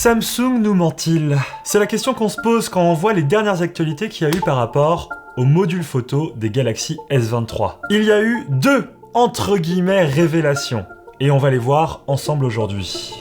Samsung nous ment-il? C'est la question qu'on se pose quand on voit les dernières actualités qu'il y a eu par rapport au module photo des Galaxy S23. Il y a eu deux, entre guillemets, révélations. Et on va les voir ensemble aujourd'hui.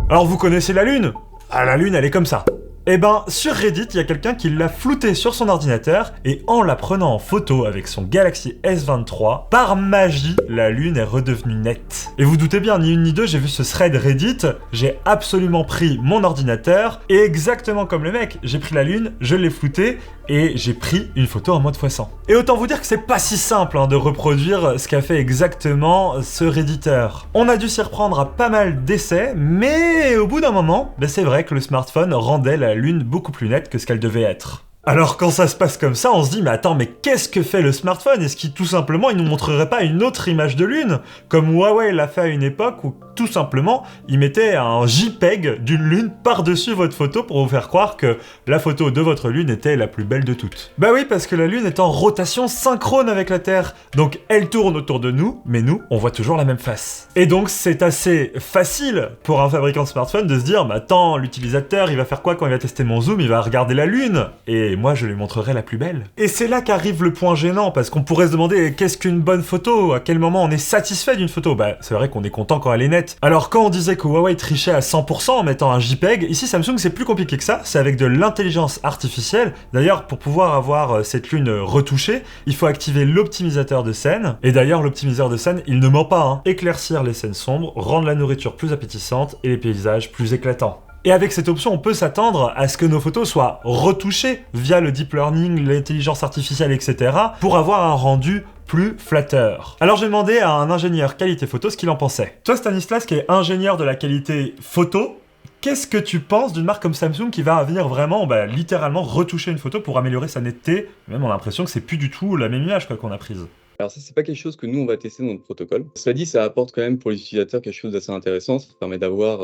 Alors vous connaissez la Lune? Ah, la Lune, elle est comme ça. Eh ben, sur Reddit, il y a quelqu'un qui l'a floutée sur son ordinateur, et en la prenant en photo avec son Galaxy S23, par magie, la Lune est redevenue nette. Et vous doutez bien, ni une ni deux, j'ai vu ce thread Reddit, j'ai absolument pris mon ordinateur, et exactement comme le mec, j'ai pris la Lune, je l'ai floutée, et j'ai pris une photo en mode x100. Et autant vous dire que c'est pas si simple de reproduire ce qu'a fait exactement ce redditeur. On a dû s'y reprendre à pas mal d'essais, mais au bout d'un moment, c'est vrai que le smartphone rendait la Lune beaucoup plus nette que ce qu'elle devait être. Alors quand ça se passe comme ça, on se dit mais attends, mais qu'est-ce que fait le smartphone? Est-ce qu'il tout simplement il nous montrerait pas une autre image de Lune? Comme Huawei l'a fait à une époque où tout simplement il mettait un JPEG d'une Lune par-dessus votre photo pour vous faire croire que la photo de votre Lune était la plus belle de toutes. Bah oui, parce que la Lune est en rotation synchrone avec la Terre, donc elle tourne autour de nous, mais nous on voit toujours la même face. Et donc c'est assez facile pour un fabricant de smartphone de se dire mais attends, l'utilisateur il va faire quoi quand il va tester mon zoom? Il va regarder la Lune, et moi je lui montrerai la plus belle. Et c'est là qu'arrive le point gênant, parce qu'on pourrait se demander qu'est-ce qu'une bonne photo? À quel moment on est satisfait d'une photo? Bah c'est vrai qu'on est content quand elle est nette. Alors quand on disait que Huawei trichait à 100% en mettant un JPEG, ici Samsung c'est plus compliqué que ça, c'est avec de l'intelligence artificielle. D'ailleurs pour pouvoir avoir cette Lune retouchée, il faut activer l'optimisateur de scène. Et d'ailleurs l'optimisateur de scène il ne ment pas, éclaircir les scènes sombres, rendre la nourriture plus appétissante et les paysages plus éclatants. Et avec cette option, on peut s'attendre à ce que nos photos soient retouchées via le deep learning, l'intelligence artificielle, etc. pour avoir un rendu plus flatteur. Alors j'ai demandé à un ingénieur qualité photo ce qu'il en pensait. Toi Stanislas, qui est ingénieur de la qualité photo, qu'est-ce que tu penses d'une marque comme Samsung qui va venir vraiment, littéralement retoucher une photo pour améliorer sa netteté? Même on a l'impression que c'est plus du tout la même image qu'on a prise. Alors ça, c'est pas quelque chose que nous, on va tester dans notre protocole. Cela dit, ça apporte quand même pour les utilisateurs quelque chose d'assez intéressant. Ça permet d'avoir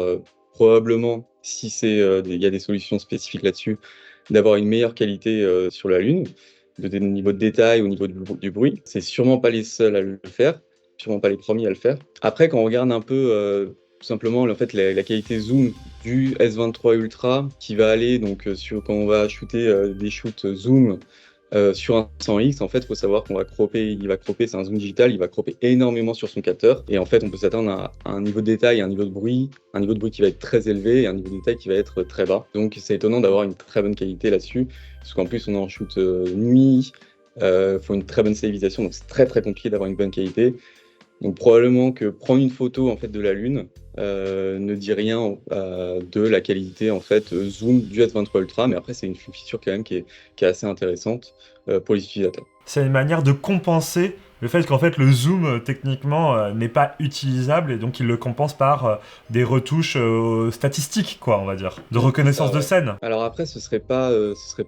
probablement, si il y a des solutions spécifiques là-dessus, d'avoir une meilleure qualité sur la Lune, au niveau de détail, au niveau du bruit. C'est sûrement pas les seuls à le faire, sûrement pas les premiers à le faire. Après, quand on regarde un peu tout simplement en fait, la qualité zoom du S23 Ultra, qui va aller donc quand on va shooter des shoots zoom, sur un 100x, en fait, il faut savoir il va cropper, c'est un zoom digital, il va cropper énormément sur son capteur. Et en fait, on peut s'attendre à un niveau de détail, un niveau de bruit qui va être très élevé et un niveau de détail qui va être très bas. Donc, c'est étonnant d'avoir une très bonne qualité là-dessus, parce qu'en plus, on est en shoot nuit, faut une très bonne stabilisation, donc c'est très très compliqué d'avoir une bonne qualité. Donc, probablement que prendre une photo en fait de la Lune ne dit rien de la qualité en fait zoom du S23 Ultra, mais après c'est une feature quand même qui est assez intéressante pour les utilisateurs. C'est une manière de compenser le fait qu'en fait le zoom techniquement n'est pas utilisable, et donc il le compense par des retouches statistiques, quoi, on va dire, de reconnaissance de scène. Alors après, ce serait pas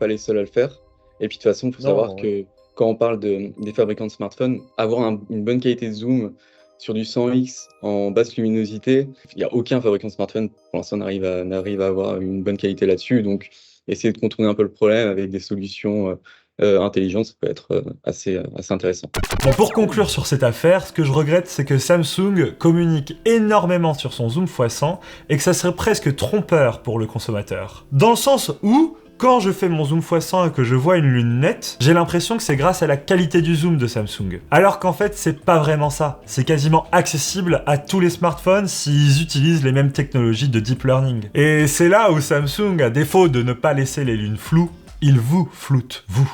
les seuls à le faire. Et puis de toute façon, il faut savoir que quand on parle des fabricants de smartphones, avoir une bonne qualité de zoom sur du 100x en basse luminosité, il n'y a aucun fabricant de smartphone pour l'instant n'arrive à avoir une bonne qualité là-dessus. Donc, essayer de contourner un peu le problème avec des solutions intelligentes, ça peut être assez intéressant. Bon, pour conclure sur cette affaire, ce que je regrette, c'est que Samsung communique énormément sur son zoom x100 et que ça serait presque trompeur pour le consommateur. Dans le sens où, quand je fais mon zoom x100 et que je vois une lune nette, j'ai l'impression que c'est grâce à la qualité du zoom de Samsung. Alors qu'en fait, c'est pas vraiment ça. C'est quasiment accessible à tous les smartphones s'ils utilisent les mêmes technologies de deep learning. Et c'est là où Samsung, à défaut de ne pas laisser les lunes floues, il vous floute, vous.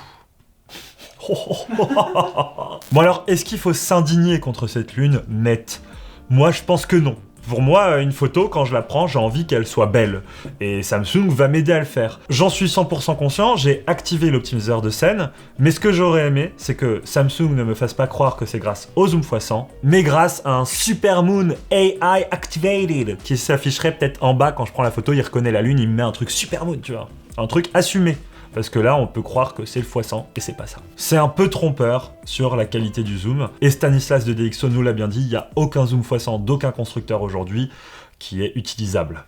Bon alors, est-ce qu'il faut s'indigner contre cette lune nette? Moi, je pense que non. Pour moi, une photo, quand je la prends, j'ai envie qu'elle soit belle. Et Samsung va m'aider à le faire. J'en suis 100% conscient, j'ai activé l'optimisateur de scène, mais ce que j'aurais aimé, c'est que Samsung ne me fasse pas croire que c'est grâce au zoom x100, mais grâce à un Supermoon AI Activated, qui s'afficherait peut-être en bas quand je prends la photo, il reconnaît la lune, il me met un truc Supermoon, tu vois. Un truc assumé. Parce que là, on peut croire que c'est le x100, et c'est pas ça. C'est un peu trompeur sur la qualité du zoom, et Stanislas de DxO nous l'a bien dit, il n'y a aucun zoom x100 d'aucun constructeur aujourd'hui qui est utilisable.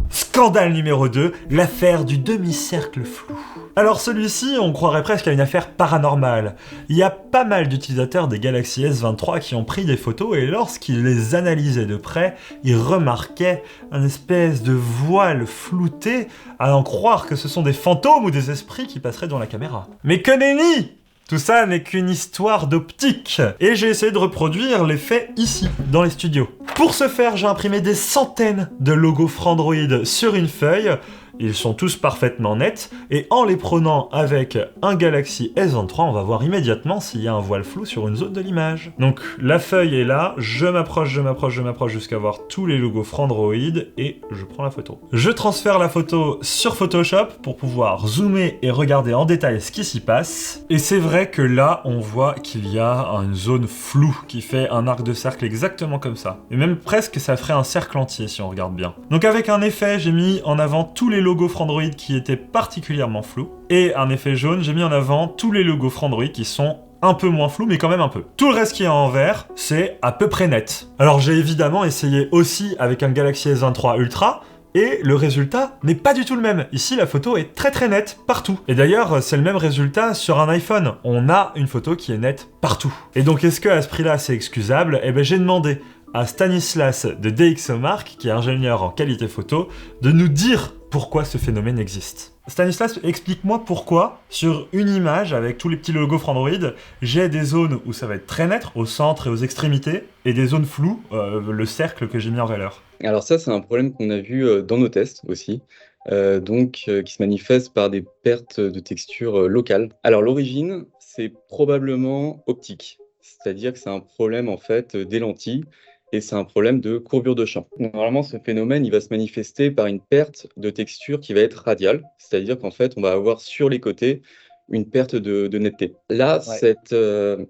Scandale numéro 2, l'affaire du demi-cercle flou. Alors celui-ci, on croirait presque à une affaire paranormale. Il y a pas mal d'utilisateurs des Galaxy S23 qui ont pris des photos et lorsqu'ils les analysaient de près, ils remarquaient un espèce de voile flouté, à en croire que ce sont des fantômes ou des esprits qui passeraient dans la caméra. Mais que nenni! Tout ça n'est qu'une histoire d'optique. Et j'ai essayé de reproduire l'effet ici, dans les studios. Pour ce faire, j'ai imprimé des centaines de logos Frandroid sur une feuille. Ils sont tous parfaitement nets, et en les prenant avec un Galaxy S23, on va voir immédiatement s'il y a un voile flou sur une zone de l'image. Donc la feuille est là, je m'approche jusqu'à voir tous les logos Frandroid, et je prends la photo. Je transfère la photo sur Photoshop pour pouvoir zoomer et regarder en détail ce qui s'y passe. Et c'est vrai que là, on voit qu'il y a une zone floue qui fait un arc de cercle exactement comme ça. Et même presque ça ferait un cercle entier si on regarde bien. Donc avec un effet, j'ai mis en avant tous les logos Frandroid qui étaient particulièrement flous, et un effet jaune, j'ai mis en avant tous les logos Frandroid qui sont un peu moins flous, mais quand même un peu. Tout le reste qui est en vert, c'est à peu près net. Alors j'ai évidemment essayé aussi avec un Galaxy S23 Ultra, et le résultat n'est pas du tout le même. Ici, la photo est très nette partout. Et d'ailleurs, c'est le même résultat sur un iPhone. On a une photo qui est nette partout. Et donc, est-ce que à ce prix-là, c'est excusable? Eh ben, j'ai demandé à Stanislas de DxOMark, qui est ingénieur en qualité photo, de nous dire pourquoi ce phénomène existe. Stanislas, explique-moi pourquoi, sur une image avec tous les petits logos Frandroid, j'ai des zones où ça va être très net, au centre et aux extrémités, et des zones floues, le cercle que j'ai mis en valeur. Alors ça, c'est un problème qu'on a vu dans nos tests aussi, qui se manifeste par des pertes de texture locales. Alors l'origine, c'est probablement optique, c'est-à-dire que c'est un problème en fait des lentilles, et c'est un problème de courbure de champ. Normalement, ce phénomène, il va se manifester par une perte de texture qui va être radiale, c'est-à-dire qu'en fait, on va avoir sur les côtés une perte de netteté. Là, Ouais.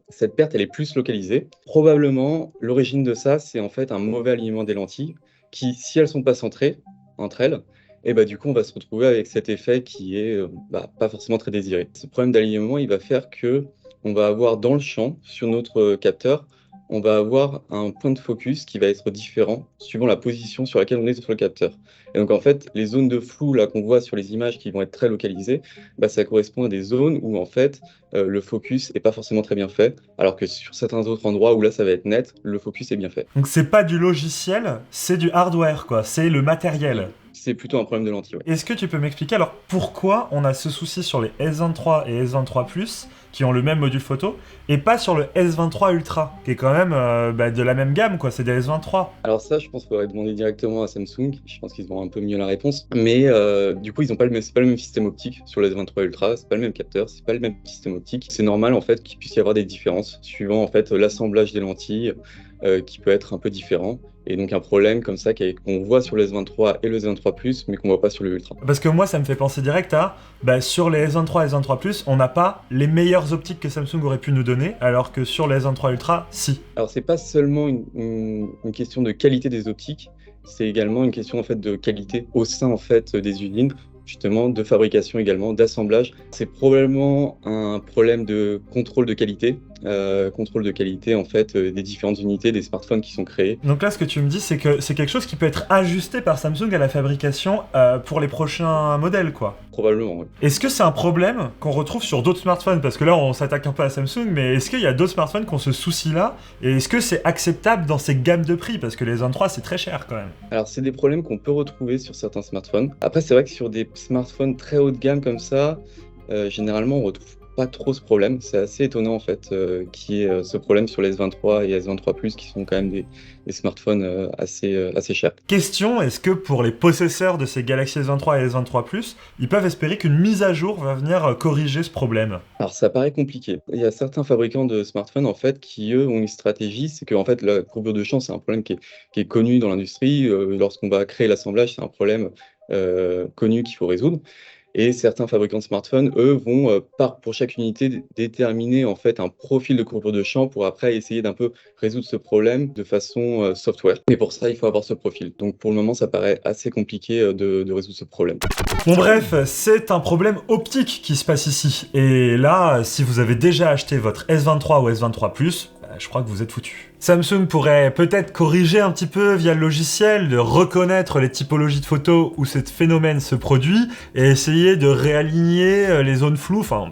cette perte, elle est plus localisée. Probablement, l'origine de ça, c'est en fait un mauvais alignement des lentilles qui, si elles sont pas centrées entre elles, et bah, du coup, on va se retrouver avec cet effet qui est pas forcément très désiré. Ce problème d'alignement, il va faire que on va avoir dans le champ, sur notre capteur, on va avoir un point de focus qui va être différent suivant la position sur laquelle on est sur le capteur. Et donc en fait, les zones de flou là qu'on voit sur les images qui vont être très localisées, ça correspond à des zones où en fait le focus n'est pas forcément très bien fait, alors que sur certains autres endroits où là ça va être net, le focus est bien fait. Donc c'est pas du logiciel, c'est du hardware, quoi. C'est le matériel. C'est plutôt un problème de lentille. Ouais. Est-ce que tu peux m'expliquer alors pourquoi on a ce souci sur les S23 et S23 Plus qui ont le même module photo et pas sur le S23 Ultra qui est quand même de la même gamme, quoi, c'est des S23. Alors ça, je pense qu'il faudrait demander directement à Samsung, je pense qu'ils auront un peu mieux la réponse, mais du coup ils ont pas c'est pas le même système optique sur le S23 Ultra, c'est pas le même capteur, c'est pas le même système optique. C'est normal en fait qu'il puisse y avoir des différences suivant en fait l'assemblage des lentilles qui peut être un peu différent. Et donc un problème comme ça qu'on voit sur le S23 et le S23 Plus, mais qu'on voit pas sur le Ultra. Parce que moi, ça me fait penser direct à, sur les S23 et S23 Plus, on n'a pas les meilleures optiques que Samsung aurait pu nous donner, alors que sur les S23 Ultra, si. Alors c'est pas seulement une question de qualité des optiques, c'est également une question en fait de qualité au sein en fait des usines, justement de fabrication également, d'assemblage. C'est probablement un problème de contrôle de qualité en fait des différentes unités des smartphones qui sont créés. Donc là, ce que tu me dis, c'est que c'est quelque chose qui peut être ajusté par Samsung à la fabrication pour les prochains modèles, quoi. Probablement, oui. Est-ce que c'est un problème qu'on retrouve sur d'autres smartphones? Parce que là, on s'attaque un peu à Samsung, mais est-ce qu'il y a d'autres smartphones qui ont ce souci-là? Et est-ce que c'est acceptable dans ces gammes de prix? Parce que les S23, c'est très cher quand même. Alors, c'est des problèmes qu'on peut retrouver sur certains smartphones. Après, c'est vrai que sur des smartphones très haut de gamme comme ça, généralement, on retrouve pas trop ce problème. C'est assez étonnant en fait qu'il y ait ce problème sur les S23 et S23 Plus qui sont quand même des smartphones assez chers. Question, est-ce que pour les possesseurs de ces Galaxy S23 et S23 Plus, ils peuvent espérer qu'une mise à jour va venir corriger ce problème? Alors ça paraît compliqué. Il y a certains fabricants de smartphones en fait qui eux ont une stratégie, c'est que en fait la courbure de champ c'est un problème qui est connu dans l'industrie. Lorsqu'on va créer l'assemblage, c'est un problème connu qu'il faut résoudre. Et certains fabricants de smartphones, eux, vont, pour chaque unité, déterminer en fait un profil de courbure de champ pour après essayer d'un peu résoudre ce problème de façon software. Et pour ça, il faut avoir ce profil. Donc pour le moment, ça paraît assez compliqué de résoudre ce problème. Bon bref, c'est un problème optique qui se passe ici. Et là, si vous avez déjà acheté votre S23 ou S23 Plus, je crois que vous êtes foutus. Samsung pourrait peut-être corriger un petit peu via le logiciel, de reconnaître les typologies de photos où ce phénomène se produit et essayer de réaligner les zones floues. Enfin,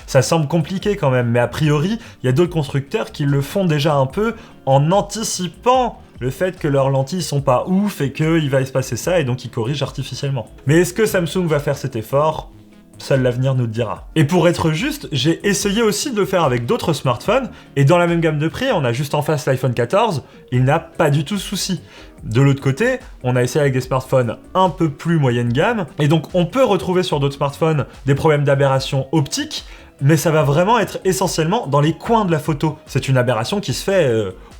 ça semble compliqué quand même, mais a priori, il y a d'autres constructeurs qui le font déjà un peu en anticipant le fait que leurs lentilles sont pas ouf et qu'il va se passer ça et donc ils corrigent artificiellement. Mais est-ce que Samsung va faire cet effort ? Seul l'avenir nous le dira. Et pour être juste, j'ai essayé aussi de le faire avec d'autres smartphones, et dans la même gamme de prix, on a juste en face l'iPhone 14, il n'a pas du tout de souci. De l'autre côté, on a essayé avec des smartphones un peu plus moyenne gamme, et donc on peut retrouver sur d'autres smartphones des problèmes d'aberration optique, mais ça va vraiment être essentiellement dans les coins de la photo. C'est une aberration qui se fait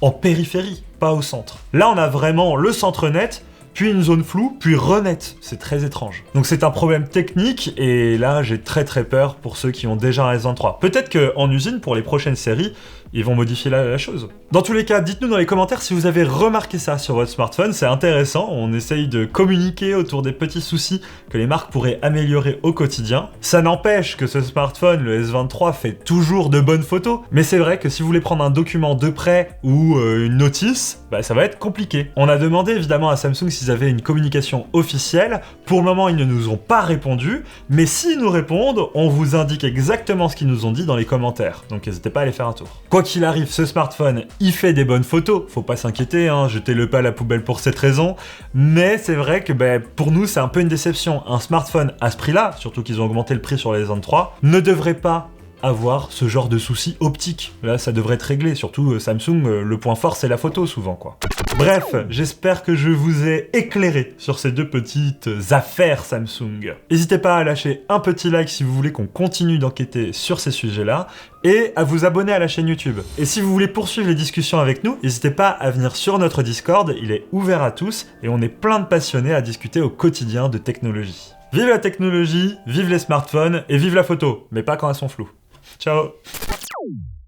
en périphérie, pas au centre. Là, on a vraiment le centre net, puis une zone floue, puis renette. C'est très étrange. Donc c'est un problème technique, et là j'ai très peur pour ceux qui ont déjà un S23. Peut-être qu'en usine, pour les prochaines séries, ils vont modifier la chose. Dans tous les cas, dites-nous dans les commentaires si vous avez remarqué ça sur votre smartphone, c'est intéressant, on essaye de communiquer autour des petits soucis que les marques pourraient améliorer au quotidien. Ça n'empêche que ce smartphone, le S23, fait toujours de bonnes photos, mais c'est vrai que si vous voulez prendre un document de près ou une notice, ça va être compliqué. On a demandé évidemment à Samsung s'ils avaient une communication officielle, pour le moment ils ne nous ont pas répondu, mais s'ils nous répondent, on vous indique exactement ce qu'ils nous ont dit dans les commentaires, donc n'hésitez pas à aller faire un tour. Quoi qu'il arrive, ce smartphone, il fait des bonnes photos, faut pas s'inquiéter, jetez-le pas à la poubelle pour cette raison, mais c'est vrai que pour nous c'est un peu une déception. Un smartphone à ce prix-là, surtout qu'ils ont augmenté le prix sur les S23, ne devrait pas avoir ce genre de soucis optiques. Là, ça devrait être réglé, surtout Samsung, le point fort c'est la photo souvent quoi. Bref, j'espère que je vous ai éclairé sur ces deux petites affaires Samsung. N'hésitez pas à lâcher un petit like si vous voulez qu'on continue d'enquêter sur ces sujets-là, et à vous abonner à la chaîne YouTube. Et si vous voulez poursuivre les discussions avec nous, n'hésitez pas à venir sur notre Discord, il est ouvert à tous, et on est plein de passionnés à discuter au quotidien de technologie. Vive la technologie, vive les smartphones, et vive la photo, mais pas quand elles sont floues. Ciao!